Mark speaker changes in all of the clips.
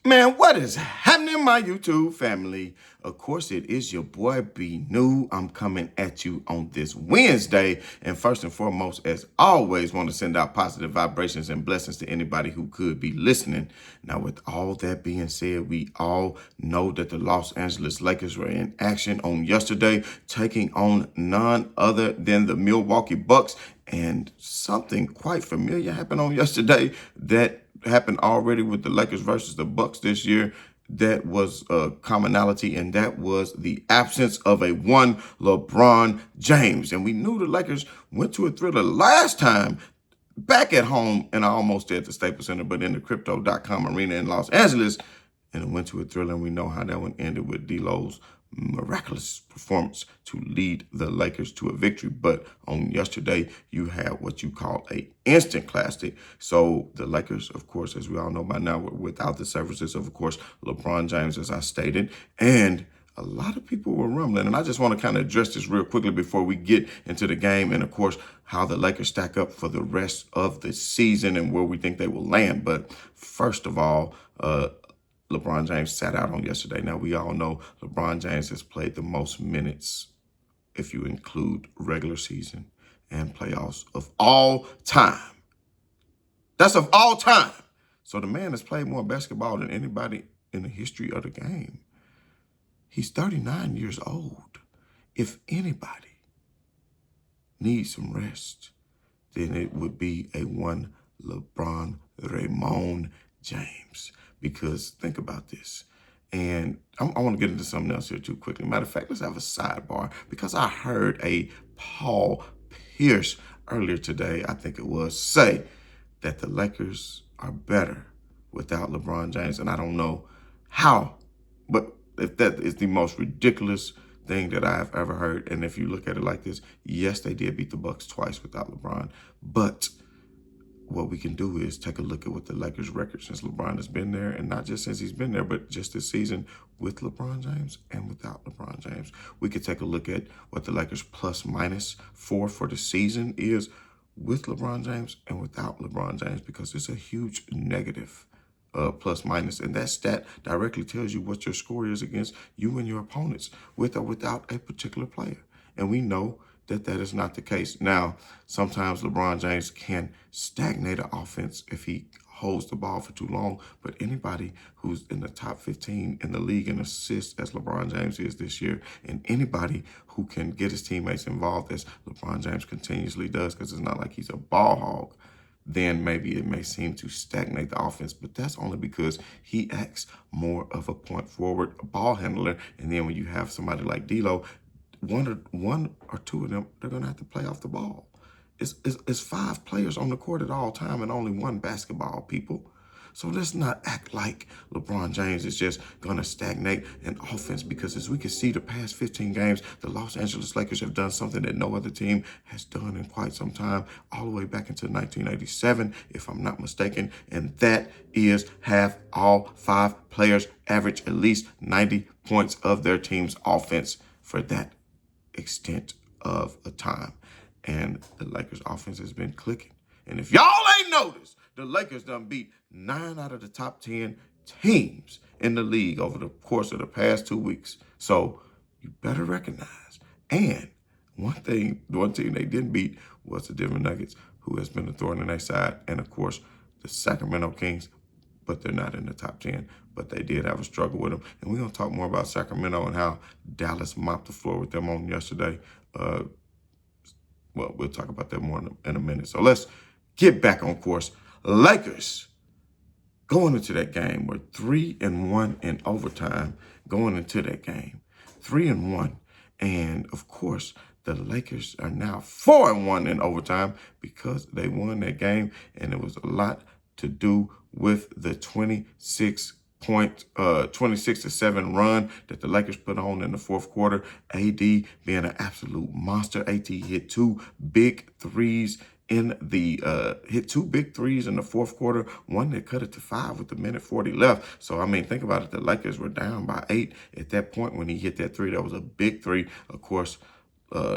Speaker 1: Man, what is happening, my YouTube family? Of course, it is your boy B New. I'm coming at you on this Wednesday. And first and foremost, as always, want to send out positive vibrations and blessings to anybody who could be listening. Now, with all that being said, we all know that the Los Angeles Lakers were in action on yesterday, taking on none other than the Milwaukee Bucks. And something quite familiar happened on yesterday that happened already with the Lakers versus the Bucks this year. That was a commonality, and that was the absence of a one LeBron James. And we knew the Lakers went to a thriller last time back at home, and I almost at the Staples Center, but in the Crypto.com arena in Los Angeles, and it went to a thriller, and we know how that one ended with D'Lo's miraculous performance to lead the Lakers to a victory. But on yesterday, you had what you call a instant classic. So the Lakers, of course, as we all know by now, were without the services of course, LeBron James, as I stated, and a lot of people were rumbling. And I just want to kind of address this real quickly before we get into the game and, of course, how the Lakers stack up for the rest of the season and where we think they will land. But first of all, LeBron James sat out on yesterday. Now, we all know LeBron James has played the most minutes, if you include regular season and playoffs, of all time. That's of all time. So the man has played more basketball than anybody in the history of the game. He's 39 years old. If anybody needs some rest, then it would be a one LeBron Raymond James. Because think about this. And I want to get into something else here too quickly. Matter of fact, let's have a sidebar. Because I heard a Paul Pierce earlier today, I think it was, say that the Lakers are better without LeBron James. And I don't know how, but if that is the most ridiculous thing that I've ever heard. And if you look at it like this, yes, they did beat the Bucks twice without LeBron. But what we can do is take a look at what the Lakers' record since LeBron has been there, and not just since he's been there, but just this season with LeBron James and without LeBron James. We could take a look at what the Lakers plus/minus for the season is with LeBron James and without LeBron James, because it's a huge negative plus/minus, and that stat directly tells you what your score is against you and your opponents with or without a particular player. And we know that is not the case. Now, sometimes LeBron James can stagnate an offense if he holds the ball for too long, but anybody who's in the top 15 in the league in assists, as LeBron James is this year, and anybody who can get his teammates involved, as LeBron James continuously does, because it's not like he's a ball hog, then maybe it may seem to stagnate the offense, but that's only because he acts more of a point forward ball handler. And then when you have somebody like D'Lo, one or two of them, they're going to have to play off the ball. It's five players on the court at all time and only one basketball, people. So let's not act like LeBron James is just going to stagnate an offense, because as we can see the past 15 games, the Los Angeles Lakers have done something that no other team has done in quite some time, all the way back into 1987, if I'm not mistaken, and that is have all five players average at least 90 points of their team's offense for that extent of a time. And the Lakers offense has been clicking. And if y'all ain't noticed, the Lakers done beat 9 out of the top 10 teams in the league over the course of the past 2 weeks. So you better recognize. And one team they didn't beat was the Denver Nuggets, who has been a thorn in their side. And of course, the Sacramento Kings, but they're not in the top 10. But they did have a struggle with them. And we're going to talk more about Sacramento and how Dallas mopped the floor with them on yesterday. Well, we'll talk about that more in a minute. So let's get back on course. Lakers, going into that game, were 3-1 in overtime going into that game. 3-1. And, of course, the Lakers are now 4-1 in overtime because they won that game. And it was a lot to do with the 26-7 run that the Lakers put on in the fourth quarter. AD being an absolute monster. AD hit two big threes in the fourth quarter. One that cut it to 5 with the minute 40 left. So, I mean, think about it. The Lakers were down by 8 at that point when he hit that three. That was a big three. Of course,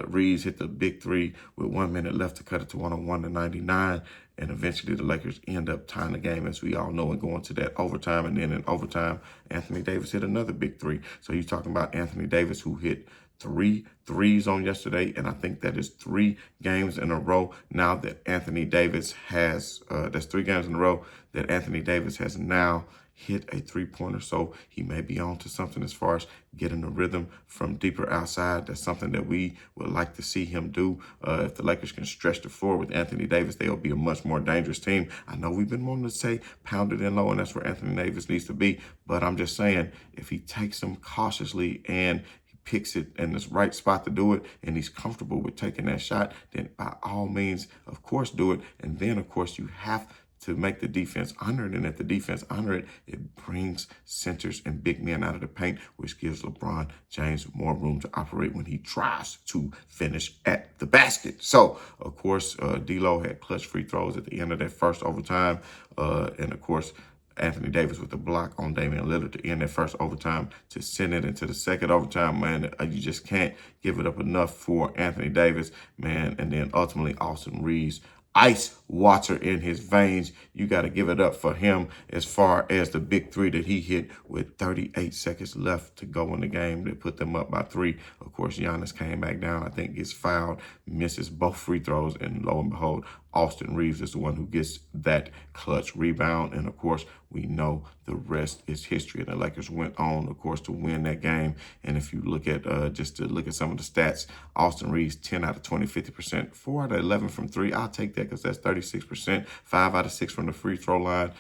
Speaker 1: Reese hit the big three with 1 minute left to cut it to 101-99. And eventually the Lakers end up tying the game, as we all know, and going to that overtime. And then in overtime, Anthony Davis hit another big three. So you're talking about Anthony Davis, who hit 3 threes on yesterday, and I think that is 3 games in a row now that Anthony Davis has, that's 3 games in a row that Anthony Davis has now hit a three-pointer. So he may be on to something as far as getting a rhythm from deeper outside. That's something that we would like to see him do. If the Lakers can stretch the floor with Anthony Davis, they'll be a much more dangerous team. I know we've been wanting to say pound it in low, and that's where Anthony Davis needs to be. But I'm just saying, if he takes them cautiously and picks it in this right spot to do it, and he's comfortable with taking that shot, then by all means, of course, do it. And then, of course, you have to make the defense honor it. And if the defense honor it, it brings centers and big men out of the paint, which gives LeBron James more room to operate when he tries to finish at the basket. So, of course, D'Lo had clutch free throws at the end of that first overtime. And, of course, Anthony Davis with the block on Damian Lillard to end that first overtime to send it into the second overtime, man. You just can't give it up enough for Anthony Davis, man. And then ultimately Austin Reeves, ice water in his veins. You got to give it up for him as far as the big three that he hit with 38 seconds left to go in the game that put them up by 3. Of course, Giannis came back down, I think gets fouled, misses both free throws, and lo and behold, Austin Reeves is the one who gets that clutch rebound. And, of course, we know the rest is history. And the Lakers went on, of course, to win that game. And if you look at, just to look at some of the stats, Austin Reeves, 10 out of 20, 50%, 4 out of 11 from 3. I'll take that because that's 36%, 5 out of 6 from the free throw line.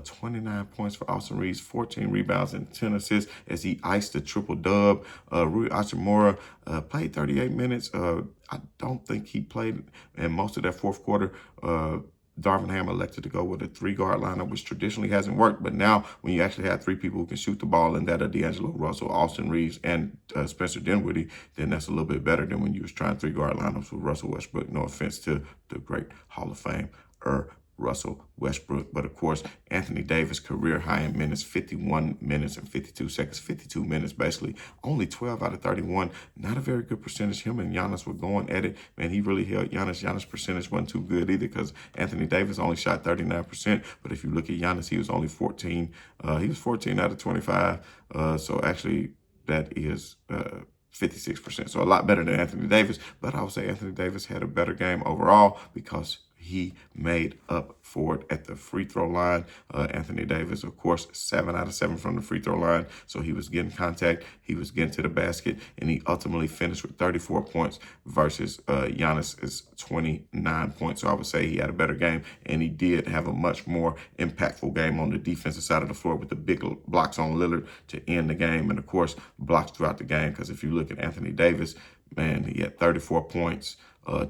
Speaker 1: 29 points for Austin Reeves, 14 rebounds and 10 assists as he iced the triple dub. Rui Hachimura played 38 minutes. I don't think he played in most of that fourth quarter. Darvin Ham elected to go with a 3-guard lineup, which traditionally hasn't worked. But now when you actually have 3 people who can shoot the ball, and that are D'Angelo Russell, Austin Reeves, and Spencer Dinwiddie, then that's a little bit better than when you was trying 3-guard lineups with Russell Westbrook. No offense to the great Hall of Fame Russell Westbrook. But, of course, Anthony Davis, career high in minutes, 51 minutes and 52 seconds, 52 minutes basically, only 12 out of 31. Not a very good percentage. Him and Giannis were going at it. Man, he really held Giannis. Giannis' percentage wasn't too good either because Anthony Davis only shot 39%. But if you look at Giannis, he was only 14. He was 14 out of 25. So actually that is 56%. So a lot better than Anthony Davis. But I would say Anthony Davis had a better game overall because he made up for it at the free throw line. Anthony Davis, of course, 7 out of 7 from the free throw line. So he was getting contact. He was getting to the basket. And he ultimately finished with 34 points versus Giannis' 29 points. So I would say he had a better game. And he did have a much more impactful game on the defensive side of the floor with the big blocks on Lillard to end the game. And, of course, blocks throughout the game. Because if you look at Anthony Davis, man, he had 34 points.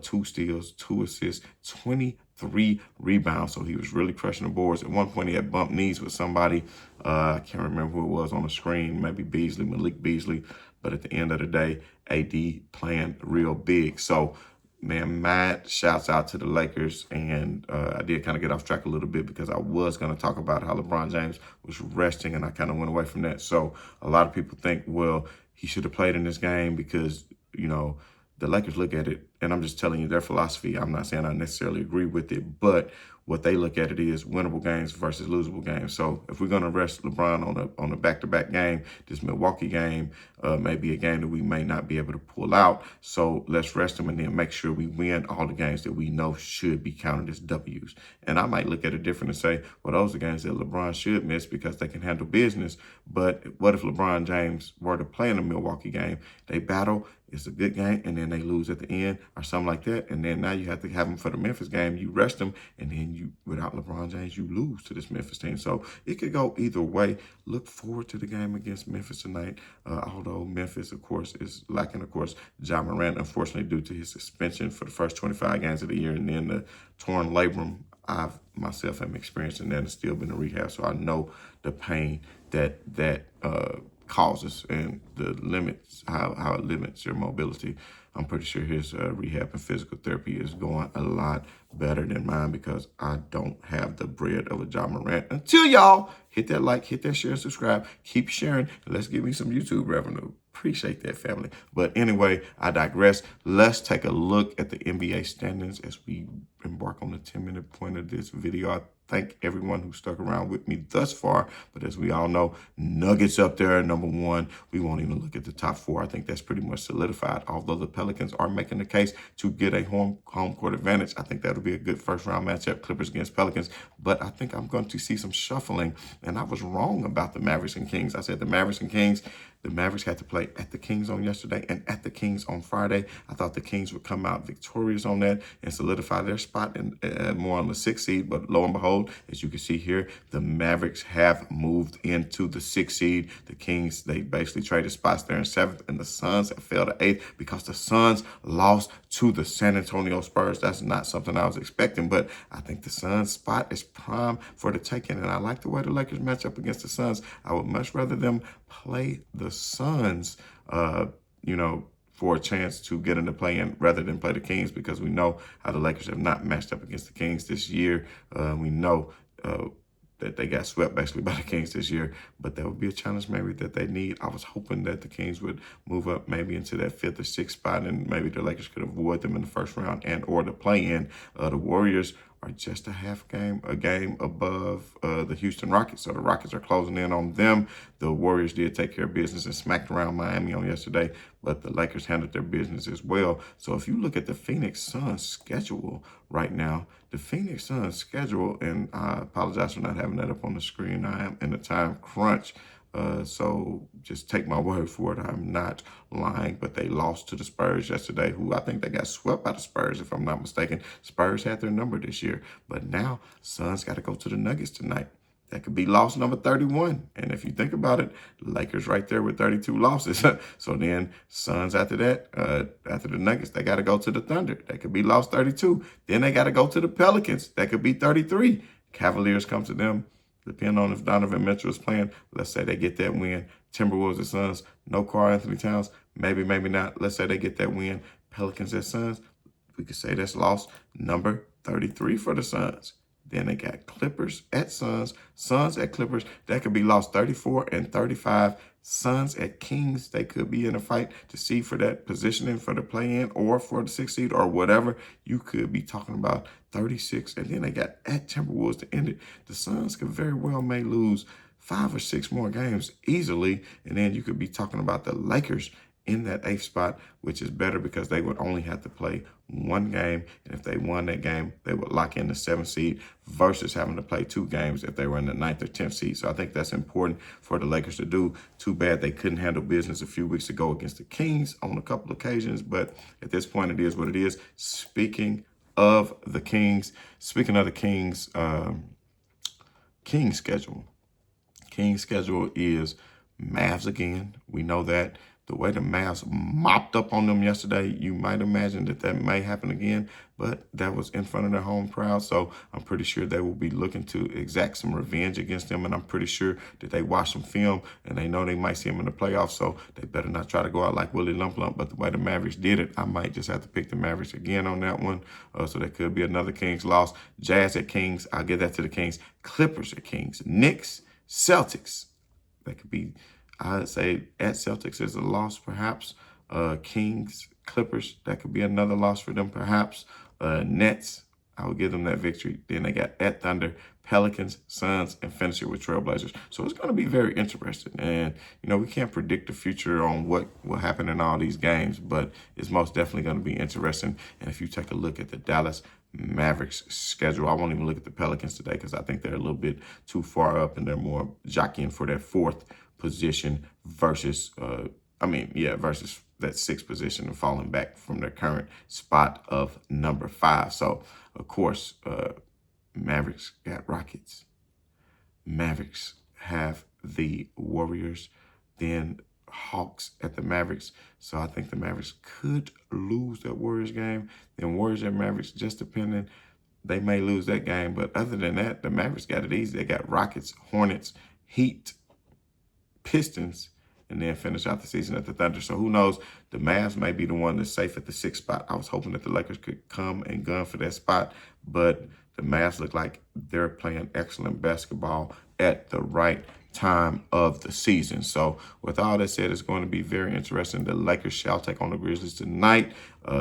Speaker 1: 2 steals, 2 assists, 23 rebounds. So he was really crushing the boards. At one point, he had bumped knees with somebody. I can't remember who it was on the screen. Maybe Malik Beasley. But at the end of the day, AD playing real big. So, man, mad shouts out to the Lakers. And I did kind of get off track a little bit because I was going to talk about how LeBron James was resting, and I kind of went away from that. So a lot of people think, well, he should have played in this game because, you know, the Lakers look at it, and I'm just telling you their philosophy. I'm not saying I necessarily agree with it, but what they look at it is winnable games versus losable games. So if we're going to rest LeBron on a back-to-back game, this Milwaukee game may be a game that we may not be able to pull out. So let's rest him and then make sure we win all the games that we know should be counted as W's. And I might look at it different and say, well, those are games that LeBron should miss because they can handle business. But what if LeBron James were to play in a Milwaukee game? They battle. It's a good game, and then they lose at the end or something like that. And then now you have to have them for the Memphis game. You rest them, and then you, without LeBron James, you lose to this Memphis team. So it could go either way. Look forward to the game against Memphis tonight. Although Memphis, of course, is lacking, of course, Ja Morant, unfortunately, due to his suspension for the first 25 games of the year, and then the torn labrum. I myself am experiencing that and still been in rehab, so I know the pain that causes and the limits, how it limits your mobility. I'm pretty sure his rehab and physical therapy is going a lot better than mine because I don't have the bread of a Ja Morant until y'all hit that like, hit that share, subscribe, keep sharing, and let's give me some YouTube revenue. Appreciate that, family. But anyway, I digress. Let's take a look at the NBA standings as we embark on the 10-minute point of this video. I thank everyone who stuck around with me thus far. But as we all know, Nuggets up there, number one. We won't even look at the top four. I think that's pretty much solidified. Although the Pelicans are making the case to get a home court advantage, I think that'll be a good first round matchup, Clippers against Pelicans. But I think I'm going to see some shuffling. And I was wrong about the Mavericks and Kings. I said the Mavericks and Kings. The Mavericks had to play at the Kings on yesterday and at the Kings on Friday. I thought the Kings would come out victorious on that and solidify their spot in, more on the 6th seed. But lo and behold, as you can see here, the Mavericks have moved into the 6th seed. The Kings, they basically traded spots there in 7th, and the Suns have fell to 8th because the Suns lost to the San Antonio Spurs. That's not something I was expecting, but I think the Suns spot is prime for the taking, and I like the way the Lakers match up against the Suns. I would much rather them play the Suns, for a chance to get in the play-in rather than play the Kings, because we know how the Lakers have not matched up against the Kings this year. We know that they got swept basically by the Kings this year, but that would be a challenge maybe that they need. I was hoping that the Kings would move up maybe into that 5th or 6th spot, and maybe the Lakers could avoid them in the first round and or the play-in. The Warriors are just a game above the Houston Rockets. So the Rockets are closing in on them. The Warriors did take care of business and smacked around Miami on yesterday, but the Lakers handled their business as well. So if you look at the Phoenix Suns schedule right now, the Phoenix Suns schedule, and I apologize for not having that up on the screen. I am in a time crunch. So just take my word for it. I'm not lying, but they lost to the Spurs yesterday, who I think they got swept by the Spurs, if I'm not mistaken. Spurs had their number this year, but now Suns got to go to the Nuggets tonight. That could be loss number 31. And if you think about it, Lakers right there with 32 losses. So then Suns after that, after the Nuggets, they got to go to the Thunder. That could be loss 32. Then they got to go to the Pelicans. That could be 33. Cavaliers come to them. Depending on if Donovan Mitchell is playing, let's say they get that win. Timberwolves and Suns, no Karl-Anthony Towns, maybe not. Let's say they get that win. Pelicans at Suns, we could say that's loss number 33 for the Suns. Then they got Clippers at Suns, Suns at Clippers. That could be lost 34 and 35. Suns at Kings, they could be in a fight to see for that positioning for the play-in or for the 6th seed or whatever. You could be talking about 36. And then they got at Timberwolves to end it. The Suns could very well may lose 5 or 6 more games easily. And then you could be talking about the Lakers in that 8th spot, which is better because they would only have to play one game. And if they won that game, they would lock in the 7th seed versus having to play 2 games if they were in the 9th or 10th seed. So I think that's important for the Lakers to do. Too bad they couldn't handle business a few weeks ago against the Kings on a couple occasions. But at this point, it is what it is. Speaking of the Kings, Kings schedule. Kings schedule is Mavs again. We know that. The way the Mavs mopped up on them yesterday, you might imagine that may happen again, but that was in front of their home crowd, so I'm pretty sure they will be looking to exact some revenge against them, and I'm pretty sure that they watch some film, and they know they might see them in the playoffs, so they better not try to go out like Willie Lump Lump, but the way the Mavericks did it, I might just have to pick the Mavericks again on that one, so that could be another Kings loss. Jazz at Kings, I'll give that to the Kings. Clippers at Kings. Knicks, Celtics, that could be... I'd say at Celtics is a loss, perhaps. Kings, Clippers, that could be another loss for them, perhaps. Nets, I would give them that victory. Then they got at Thunder, Pelicans, Suns, and finish it with Trailblazers. So it's going to be very interesting. And, we can't predict the future on what will happen in all these games, but it's most definitely going to be interesting. And if you take a look at the Dallas Mavericks schedule, I won't even look at the Pelicans today because I think they're a little bit too far up and they're more jockeying for that 4th position versus versus that 6th position and falling back from their current spot of number 5. So of course, Mavericks got Rockets. Mavericks have the Warriors, then Hawks at the Mavericks. So I think the Mavericks could lose that Warriors game. Then Warriors and Mavericks, just depending, they may lose that game. But other than that, the Mavericks got it easy. They got Rockets, Hornets, Heat, Pistons, and then finish out the season at the Thunder. So who knows? The Mavs may be the one that's safe at the 6th spot. I was hoping that the Lakers could come and gun for that spot, but the Mavs look like they're playing excellent basketball at the right time of the season. So with all that said, it's going to be very interesting. The Lakers shall take on the Grizzlies tonight.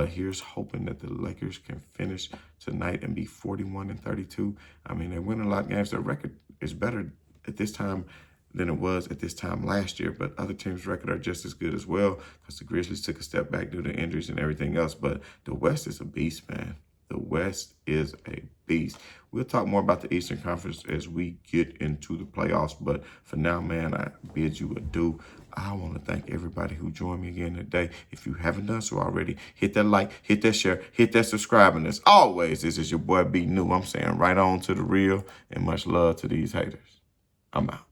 Speaker 1: Here's hoping that the Lakers can finish tonight and be 41-32. I mean, they're winning a lot of games. Their record is better at this time than it was at this time last year, but other teams' record are just as good as well because the Grizzlies took a step back due to injuries and everything else. But the West is a beast, man. The West is a beast. We'll talk more about the Eastern Conference as we get into the playoffs. But for now, man, I bid you adieu. I want to thank everybody who joined me again today. If you haven't done so already, hit that like, hit that share, hit that subscribe. And as always, this is your boy B New. I'm saying right on to the real and much love to these haters. I'm out.